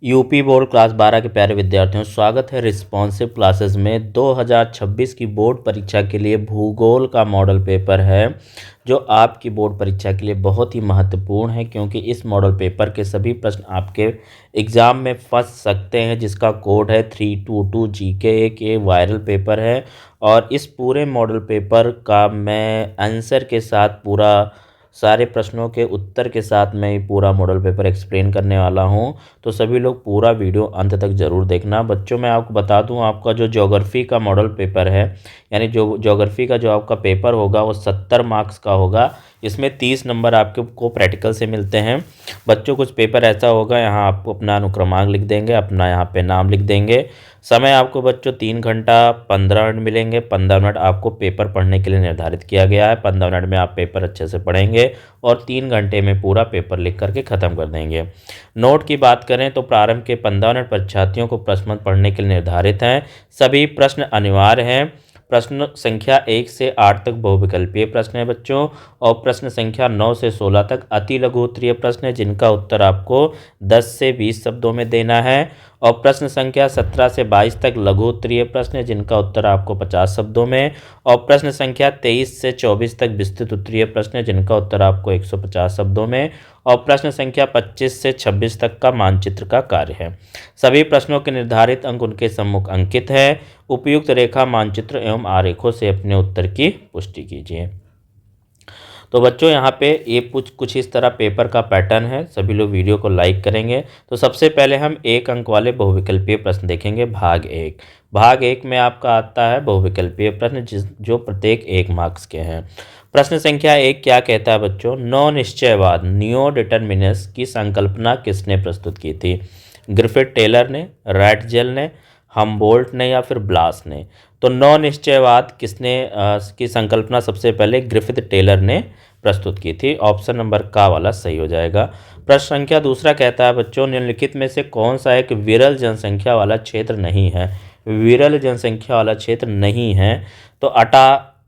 UP board class 12 के प्यारे विद्यार्थियों, स्वागत है रिस्पॉन्सिव क्लासेस में। 2026 की बोर्ड परीक्षा के लिए भूगोल का मॉडल पेपर है जो आपकी बोर्ड परीक्षा के लिए बहुत ही महत्वपूर्ण है, क्योंकि इस मॉडल पेपर के सभी प्रश्न आपके एग्ज़ाम में फंस सकते हैं, जिसका कोड है 322 जीके। एक ये वायरल पेपर है और इस पूरे मॉडल पेपर का मैं आंसर के साथ पूरा सारे प्रश्नों के उत्तर के साथ मैं ये पूरा मॉडल पेपर एक्सप्लेन करने वाला हूँ। तो सभी लोग पूरा वीडियो अंत तक ज़रूर देखना। बच्चों, मैं आपको बता दूँ, आपका जो ज्योग्राफी का मॉडल पेपर है, यानी जो ज्योग्राफी का जो आपका पेपर होगा वो 70 मार्क्स का होगा। इसमें 30 नंबर आपको प्रैक्टिकल से मिलते हैं। बच्चों, कुछ पेपर ऐसा होगा, यहाँ आपको अपना अनुक्रमांक लिख देंगे, अपना यहाँ पे नाम लिख देंगे। समय आपको बच्चों 3 घंटा 15 मिनट मिलेंगे। 15 मिनट आपको पेपर पढ़ने के लिए निर्धारित किया गया है। 15 मिनट में आप पेपर अच्छे से पढ़ेंगे और 3 घंटे में पूरा पेपर लिख करके ख़त्म कर देंगे। नोट की बात करें तो प्रारंभ के 15 मिनट परीक्षार्थियों को प्रश्न पढ़ने के लिए निर्धारित हैं। सभी प्रश्न अनिवार्य हैं। प्रश्न संख्या 1 से 8 तक बहुविकल्पीय प्रश्न है बच्चों, और प्रश्न संख्या 9 से 16 तक अति लघु उत्तरीय प्रश्न है, जिनका उत्तर आपको 10 से 20 शब्दों में देना है। और प्रश्न संख्या 17 से 22 तक लघु उत्तरीय प्रश्न है, जिनका उत्तर आपको 50 शब्दों में। और प्रश्न संख्या 23 से 24 तक विस्तृत उत्तरीय प्रश्न है, जिनका उत्तर आपको 150 शब्दों में। और प्रश्न संख्या 25 से 26 तक का मानचित्र का कार्य है। सभी प्रश्नों के निर्धारित अंक उनके सम्मुख अंकित है। उपयुक्त रेखा, मानचित्र एवं आरेखों से अपने उत्तर की पुष्टि कीजिए। तो बच्चों, यहाँ पे ये कुछ इस तरह पेपर का पैटर्न है। सभी लोग वीडियो को लाइक करेंगे। तो सबसे पहले हम 1 अंक वाले बहुविकल्पीय प्रश्न देखेंगे। भाग 1 में आपका आता है बहुविकल्पीय प्रश्न, जो प्रत्येक 1 मार्क्स के हैं। प्रश्न संख्या 1 क्या कहता है बच्चों? नौ निश्चयवाद, नियो डिटर्मिनस की संकल्पना किसने प्रस्तुत की थी? ग्रिफिथ टेलर ने, रैटजेल ने, हमबोल्ट ने या फिर ब्लास ने? तो नौ निश्चयवाद किसने की संकल्पना सबसे पहले ग्रिफिथ टेलर ने प्रस्तुत की थी। ऑप्शन नंबर का वाला सही हो जाएगा। प्रश्न संख्या 2 कहता है बच्चों, निम्नलिखित में से कौन सा एक विरल जनसंख्या वाला क्षेत्र नहीं है? विरल जनसंख्या वाला क्षेत्र नहीं है तो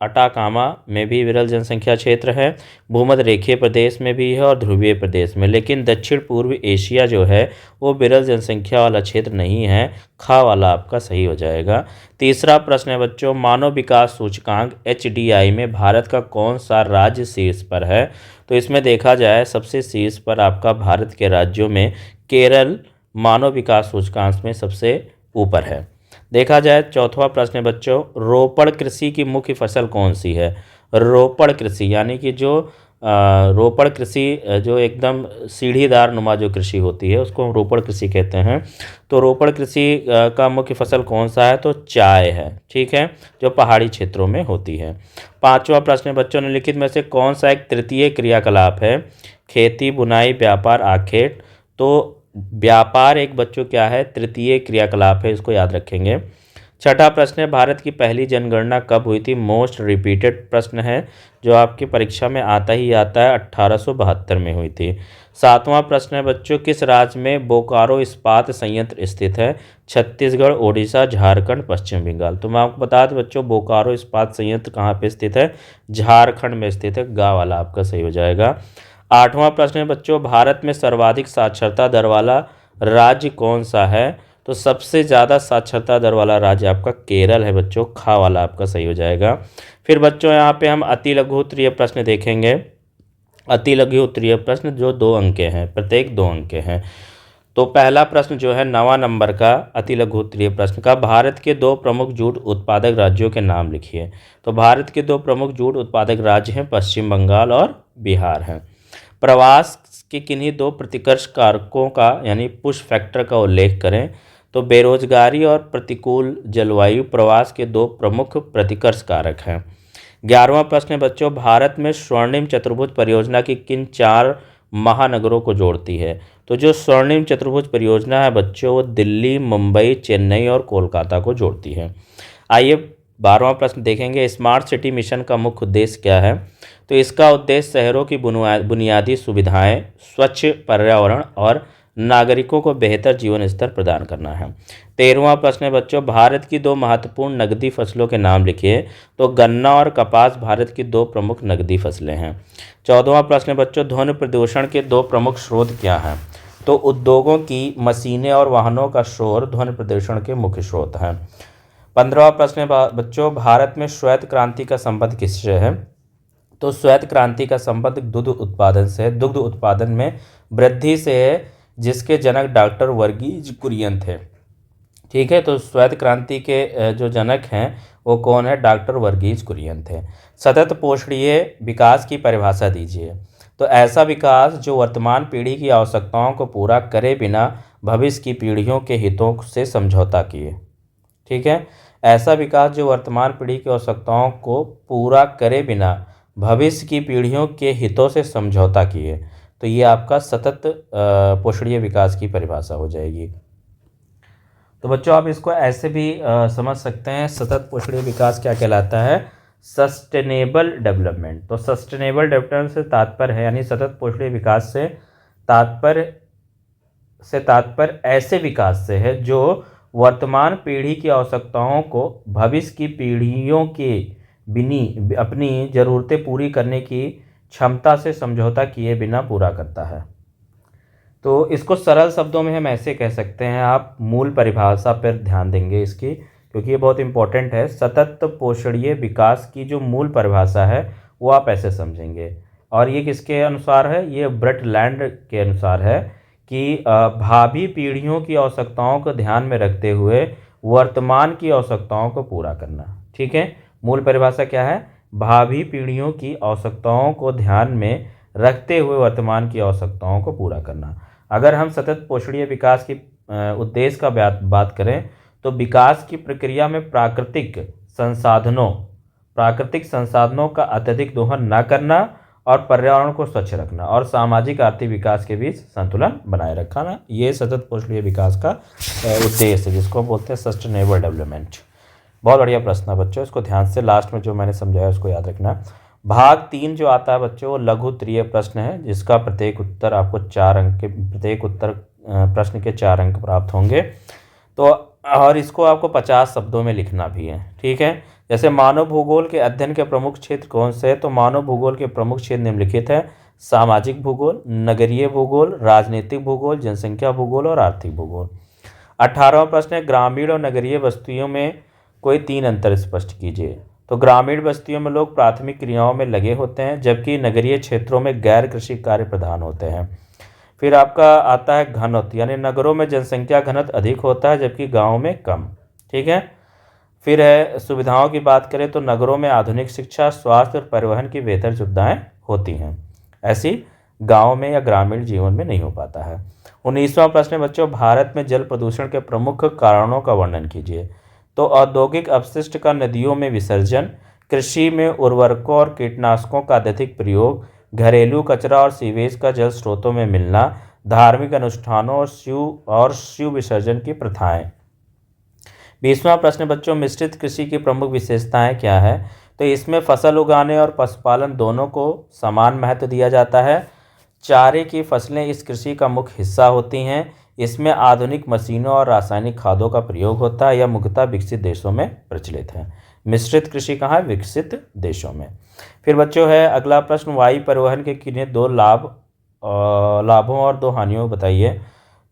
अटाकामा में भी विरल जनसंख्या क्षेत्र है, भूमध्य रेखीय प्रदेश में भी है और ध्रुवीय प्रदेश में। लेकिन दक्षिण पूर्व एशिया जो है वो विरल जनसंख्या वाला क्षेत्र नहीं है। खा वाला आपका सही हो जाएगा। तीसरा प्रश्न है बच्चों, मानव विकास सूचकांक HDI में भारत का कौन सा राज्य शीर्ष पर है? तो इसमें देखा जाए सबसे शीर्ष पर आपका भारत के राज्यों में केरल मानव विकास सूचकांक में सबसे ऊपर है। देखा जाए चौथा प्रश्न है बच्चों, रोपड़ कृषि की मुख्य फसल कौन सी है? रोपड़ कृषि यानी कि जो रोपड़ कृषि जो एकदम सीढ़ीदार नुमा जो कृषि होती है उसको हम रोपड़ कृषि कहते हैं। तो रोपड़ कृषि का मुख्य फसल कौन सा है? तो चाय है, ठीक है, जो पहाड़ी क्षेत्रों में होती है। पांचवा प्रश्न है बच्चों, निम्नलिखित में से कौन सा एक तृतीय क्रियाकलाप है? खेती, बुनाई, व्यापार, आखेट? तो व्यापार एक बच्चों क्या है? तृतीय क्रियाकलाप है, इसको याद रखेंगे। छठा प्रश्न है, भारत की पहली जनगणना कब हुई थी? मोस्ट रिपीटेड प्रश्न है जो आपकी परीक्षा में आता ही आता है, 1872 में हुई थी। सातवां प्रश्न है बच्चों, किस राज्य में बोकारो इस्पात संयंत्र स्थित है? छत्तीसगढ़, ओडिशा, झारखंड, पश्चिम बंगाल? तो मैं आपको बता दूं बच्चों, बोकारो इस्पात संयंत्र कहाँ पे स्थित है? झारखंड में स्थित है। गा वाला आपका सही हो जाएगा। आठवां प्रश्न है बच्चों, भारत में सर्वाधिक साक्षरता दर वाला राज्य कौन सा है? तो सबसे ज़्यादा साक्षरता दर वाला राज्य आपका केरल है बच्चों। खा वाला आपका सही हो जाएगा। फिर बच्चों यहाँ पे हम अति लघु उत्तरीय प्रश्न देखेंगे। अति लघु उत्तरीय प्रश्न जो 2 अंक के हैं, प्रत्येक 2 अंक के हैं। तो पहला प्रश्न जो है 9वां नंबर का अति लघु उत्तरीय प्रश्न का, भारत के 2 प्रमुख जूट उत्पादक राज्यों के नाम लिखिए। तो भारत के 2 प्रमुख जूट उत्पादक राज्य हैं पश्चिम बंगाल और बिहार हैं। प्रवास के किन्हीं 2 प्रतिकर्ष कारकों का यानी पुश फैक्टर का उल्लेख करें। तो बेरोजगारी और प्रतिकूल जलवायु प्रवास के 2 प्रमुख प्रतिकर्ष कारक हैं। 11वां प्रश्न है बच्चों, भारत में स्वर्णिम चतुर्भुज परियोजना की किन 4 महानगरों को जोड़ती है? तो जो स्वर्णिम चतुर्भुज परियोजना है बच्चों वो दिल्ली, मुंबई, चेन्नई और कोलकाता को जोड़ती है। आइए 12वां प्रश्न देखेंगे, स्मार्ट सिटी मिशन का मुख्य उद्देश्य क्या है? तो इसका उद्देश्य शहरों की बुनियादी सुविधाएं, स्वच्छ पर्यावरण और नागरिकों को बेहतर जीवन स्तर प्रदान करना है। 13वां प्रश्न है बच्चों, भारत की 2 महत्वपूर्ण नकदी फसलों के नाम लिखिए। तो गन्ना और कपास भारत की 2 प्रमुख नकदी फसलें हैं। 14वां प्रश्न है बच्चों, ध्वनि प्रदूषण के 2 प्रमुख स्रोत क्या हैं? तो उद्योगों की मशीनें और वाहनों का शोर ध्वनि प्रदूषण के मुख्य स्रोत हैं। 15वां प्रश्न है बच्चों, भारत में श्वेत क्रांति का संबंध किससे है? तो श्वेत क्रांति का संबंध दुग्ध उत्पादन से है। दुग्ध उत्पादन में वृद्धि से है, जिसके जनक डॉक्टर वर्गीज कुरियन थे। ठीक है, तो श्वेत क्रांति के जो जनक हैं वो कौन है? डॉक्टर वर्गीज कुरियन थे। सतत पोषणीय विकास की परिभाषा दीजिए। तो ऐसा विकास जो वर्तमान पीढ़ी की आवश्यकताओं को पूरा करे बिना भविष्य की पीढ़ियों के हितों से समझौता किए। ठीक है, ऐसा विकास जो वर्तमान पीढ़ी की आवश्यकताओं को पूरा करे बिना भविष्य की पीढ़ियों के हितों से समझौता किए। तो ये आपका सतत पोषणीय विकास की परिभाषा हो जाएगी। तो बच्चों आप इसको ऐसे भी समझ सकते हैं, सतत पोषणीय विकास क्या कहलाता है? Sustainable development. तो सस्टेनेबल डेवलपमेंट से तात्पर्य है, यानी सतत पोषणीय विकास से तात्पर्य ऐसे विकास से है जो वर्तमान पीढ़ी की आवश्यकताओं को भविष्य की पीढ़ियों के अपनी ज़रूरतें पूरी करने की क्षमता से समझौता किए बिना पूरा करता है। तो इसको सरल शब्दों में हम ऐसे कह सकते हैं, आप मूल परिभाषा पर ध्यान देंगे इसकी, क्योंकि ये बहुत इंपॉर्टेंट है। सतत पोषणीय विकास की जो मूल परिभाषा है वो आप ऐसे समझेंगे, और ये किसके अनुसार है? ये ब्रटलैंड के अनुसार है कि भावी पीढ़ियों की आवश्यकताओं को ध्यान में रखते हुए वर्तमान की आवश्यकताओं को पूरा करना। ठीक है, मूल परिभाषा क्या है? भावी पीढ़ियों की आवश्यकताओं को ध्यान में रखते हुए वर्तमान की आवश्यकताओं को पूरा करना। अगर हम सतत पोषणीय विकास की उद्देश्य का बात करें तो विकास की प्रक्रिया में प्राकृतिक संसाधनों का अत्यधिक दोहन न करना और पर्यावरण को स्वच्छ रखना और सामाजिक आर्थिक विकास के बीच संतुलन बनाए रखना, ये सतत पोषणीय विकास का उद्देश्य है, जिसको बोलते हैं सस्टेनेबल डेवलपमेंट। बहुत बढ़िया प्रश्न है बच्चों, इसको ध्यान से लास्ट में जो मैंने समझाया उसको याद रखना। भाग 3 जो आता है बच्चों वो लघु उत्तरीय प्रश्न है, जिसका प्रत्येक उत्तर आपको 4 अंक के, प्रत्येक उत्तर प्रश्न के 4 अंक प्राप्त होंगे। तो और इसको आपको 50 शब्दों में लिखना भी है। ठीक है, जैसे मानव भूगोल के अध्ययन के प्रमुख क्षेत्र कौन से हैं? तो मानव भूगोल के प्रमुख क्षेत्र निम्नलिखित है: सामाजिक भूगोल, नगरीय भूगोल, राजनीतिक भूगोल, जनसंख्या भूगोल और आर्थिक भूगोल। 18वां प्रश्न है, ग्रामीण और नगरीय बस्तियों में कोई 3 अंतर स्पष्ट कीजिए। तो ग्रामीण बस्तियों में लोग प्राथमिक क्रियाओं में लगे होते हैं, जबकि नगरीय क्षेत्रों में गैर कृषि कार्य प्रधान होते हैं। फिर आपका आता है घनत्व, यानी नगरों में जनसंख्या घनत्व अधिक होता है जबकि गाँव में कम। ठीक है, फिर है सुविधाओं की बात करें तो नगरों में आधुनिक शिक्षा, स्वास्थ्य और परिवहन की बेहतर सुविधाएं होती हैं, ऐसी गाँव में या ग्रामीण जीवन में नहीं हो पाता है। 19वां प्रश्न है बच्चों, भारत में जल प्रदूषण के प्रमुख कारणों का वर्णन कीजिए। तो औद्योगिक अपशिष्ट का नदियों में विसर्जन, कृषि में उर्वरकों और कीटनाशकों का अत्यधिक प्रयोग, घरेलू कचरा और सीवेज का जल स्रोतों में मिलना, धार्मिक अनुष्ठानों और शिव विसर्जन की प्रथाएं। 20वां प्रश्न बच्चों, मिश्रित कृषि की प्रमुख विशेषताएं क्या है? तो इसमें फसल उगाने और पशुपालन दोनों को समान महत्व दिया जाता है। चारे की फसलें इस कृषि का मुख्य हिस्सा होती हैं। इसमें आधुनिक मशीनों और रासायनिक खादों का प्रयोग होता है। यह मुख्यतः विकसित देशों में प्रचलित है। मिश्रित कृषि कहाँ है? विकसित देशों में। फिर बच्चों है अगला प्रश्न, वायु परिवहन के किन्हीं 2 लाभों और 2 हानियों बताइए।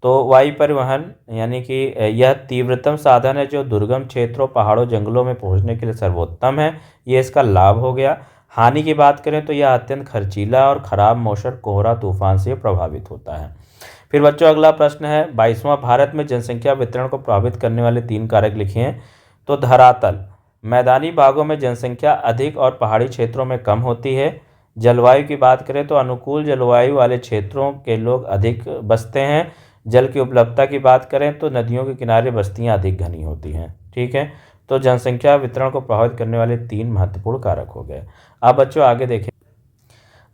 तो वायु परिवहन यानी कि यह तीव्रतम साधन है जो दुर्गम क्षेत्रों, पहाड़ों, जंगलों में पहुंचने के लिए सर्वोत्तम है, ये इसका लाभ हो गया। हानि की बात करें तो यह अत्यंत खर्चीला और खराब मौसम, कोहरा, तूफान से प्रभावित होता है। फिर बच्चों अगला प्रश्न है 22वां, भारत में जनसंख्या वितरण को प्रभावित करने वाले 3 कारक लिखिए। तो धरातल, मैदानी भागों में जनसंख्या अधिक और पहाड़ी क्षेत्रों में कम होती है। जलवायु की बात करें तो अनुकूल जलवायु वाले क्षेत्रों के लोग अधिक बसते हैं। जल की उपलब्धता की बात करें तो नदियों के किनारे बस्तियां अधिक घनी होती हैं। ठीक है, तो जनसंख्या वितरण को प्रभावित करने वाले 3 महत्वपूर्ण कारक हो गए। अब बच्चों आगे देखें,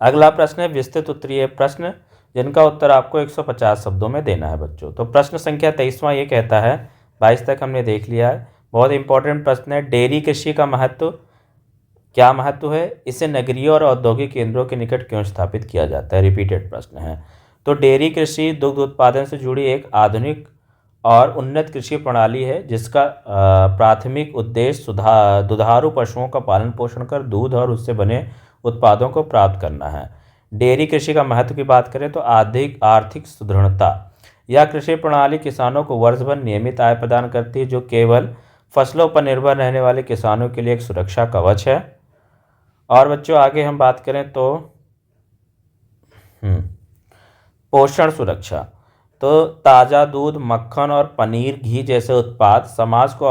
अगला प्रश्न है विस्तृत उत्तरीय प्रश्न, जिनका उत्तर आपको 150 शब्दों में देना है बच्चों। तो प्रश्न संख्या 23वां ये कहता है, 22 तक हमने देख लिया है, बहुत इंपॉर्टेंट प्रश्न है, डेयरी कृषि का महत्व, क्या महत्व है? इसे नगरीय और औद्योगिक केंद्रों के निकट क्यों स्थापित किया जाता है? रिपीटेड प्रश्न है। तो डेयरी कृषि दुग्ध उत्पादन से जुड़ी एक आधुनिक और उन्नत कृषि प्रणाली है, जिसका प्राथमिक उद्देश्य दुधारू पशुओं का पालन पोषण कर दूध और उससे बने उत्पादों को प्राप्त करना है। डेयरी कृषि का महत्व की बात करें तो अधिक आर्थिक सुदृढ़ता। यह कृषि प्रणाली किसानों को वर्ष भर नियमित आय प्रदान करती है, जो केवल फसलों पर निर्भर रहने वाले किसानों के लिए एक सुरक्षा कवच है। और बच्चों आगे हम बात करें तो पोषण सुरक्षा। तो ताज़ा दूध, मक्खन और पनीर, घी जैसे उत्पाद समाज को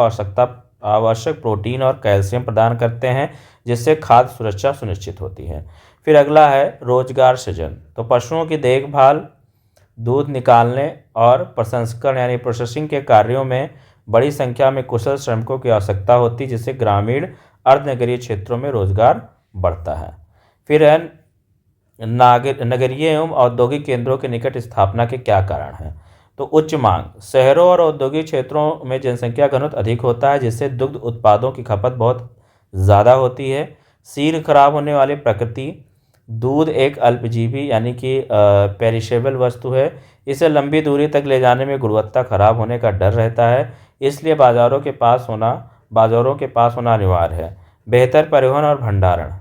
आवश्यक प्रोटीन और कैल्शियम प्रदान करते हैं, जिससे खाद्य सुरक्षा सुनिश्चित होती है। फिर अगला है रोजगार सृजन। तो पशुओं की देखभाल, दूध निकालने और प्रसंस्करण यानी प्रोसेसिंग के कार्यों में बड़ी संख्या में कुशल श्रमिकों की आवश्यकता होती है, जिससे ग्रामीण अर्धनगरीय क्षेत्रों में रोजगार बढ़ता है। फिर है नगरीय एवं औद्योगिक केंद्रों के निकट स्थापना के क्या कारण हैं। तो उच्च मांग। शहरों और औद्योगिक क्षेत्रों में जनसंख्या घनत्व अधिक होता है, जिससे दुग्ध उत्पादों की खपत बहुत ज़्यादा होती है। शीघ्र खराब होने वाली प्रकृति। दूध एक अल्पजीवी यानी कि पेरिशेबल वस्तु है। इसे लंबी दूरी तक ले जाने में गुणवत्ता खराब होने का डर रहता है, इसलिए बाज़ारों के पास होना अनिवार्य है। बेहतर परिवहन और भंडारण।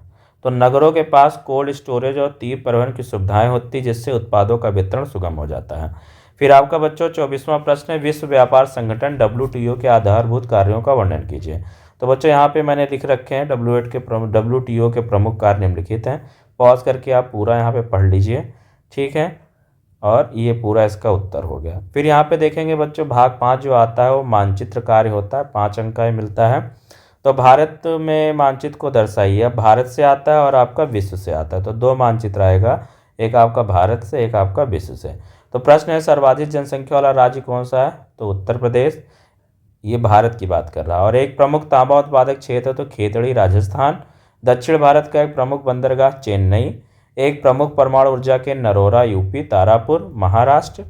तो नगरों के पास कोल्ड स्टोरेज और तीव्र परिवहन की सुविधाएं होती, जिससे उत्पादों का वितरण सुगम हो जाता है। फिर आपका बच्चों 24वां प्रश्न है, विश्व व्यापार संगठन WTO के आधारभूत कार्यों का वर्णन कीजिए। तो बच्चों यहाँ पे मैंने लिख रखे हैं WTO के प्रमुख कार्य निम्नलिखित हैं। पॉज करके आप पूरा यहाँ पे पढ़ लीजिए, ठीक है। और ये पूरा इसका उत्तर हो गया। फिर यहाँ पे देखेंगे बच्चों भाग 5 जो आता है वो मानचित्र कार्य होता है, 5 अंक का मिलता है। तो भारत में मानचित्र को दर्शाइए। अब भारत से आता है और आपका विश्व से आता है, तो 2 मानचित्र आएगा, एक आपका भारत से, एक आपका विश्व से। तो प्रश्न है सर्वाधिक जनसंख्या वाला राज्य कौन सा है, तो उत्तर प्रदेश, ये भारत की बात कर रहा है। और एक प्रमुख तांबा उत्पादक क्षेत्र है तो खेतड़ी राजस्थान। दक्षिण भारत का एक प्रमुख बंदरगाह चेन्नई। एक प्रमुख परमाणु ऊर्जा के नरोरा यूपी, तारापुर महाराष्ट्र,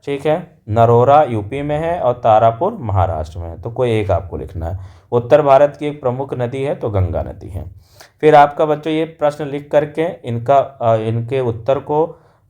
ठीक है। नरोरा यूपी में है और तारापुर महाराष्ट्र में है, तो कोई एक आपको लिखना है। उत्तर भारत की एक प्रमुख नदी है तो गंगा नदी है। फिर आपका बच्चों ये प्रश्न लिख करके इनके उत्तर को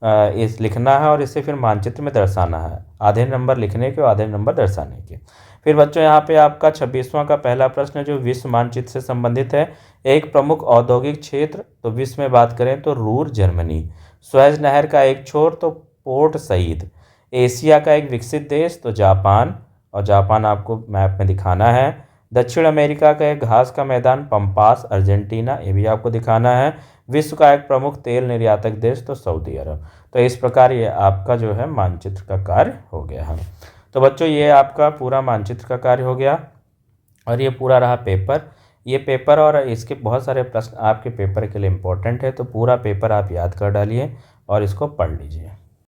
इस लिखना है और इसे फिर मानचित्र में दर्शाना है। आधे नंबर लिखने के और आधे नंबर दर्शाने के। फिर बच्चों यहाँ पे आपका 26वां का पहला प्रश्न जो विश्व मानचित्र से संबंधित है। एक प्रमुख औद्योगिक क्षेत्र, तो विश्व में बात करें तो रूर जर्मनी। स्वेज नहर का एक छोर तो पोर्ट सईद। एशिया का एक विकसित देश तो जापान, और जापान आपको मैप में दिखाना है। दक्षिण अमेरिका का एक घास का मैदान पंपास अर्जेंटीना, ये भी आपको दिखाना है। विश्व का एक प्रमुख तेल निर्यातक देश तो सऊदी अरब। तो इस प्रकार ये आपका जो है मानचित्र का कार्य हो गया है। तो बच्चों ये आपका पूरा मानचित्र का कार्य हो गया और ये पूरा रहा पेपर। ये पेपर और इसके बहुत सारे प्रश्न आपके पेपर के लिए इम्पोर्टेंट है, तो पूरा पेपर आप याद कर डालिए और इसको पढ़ लीजिए।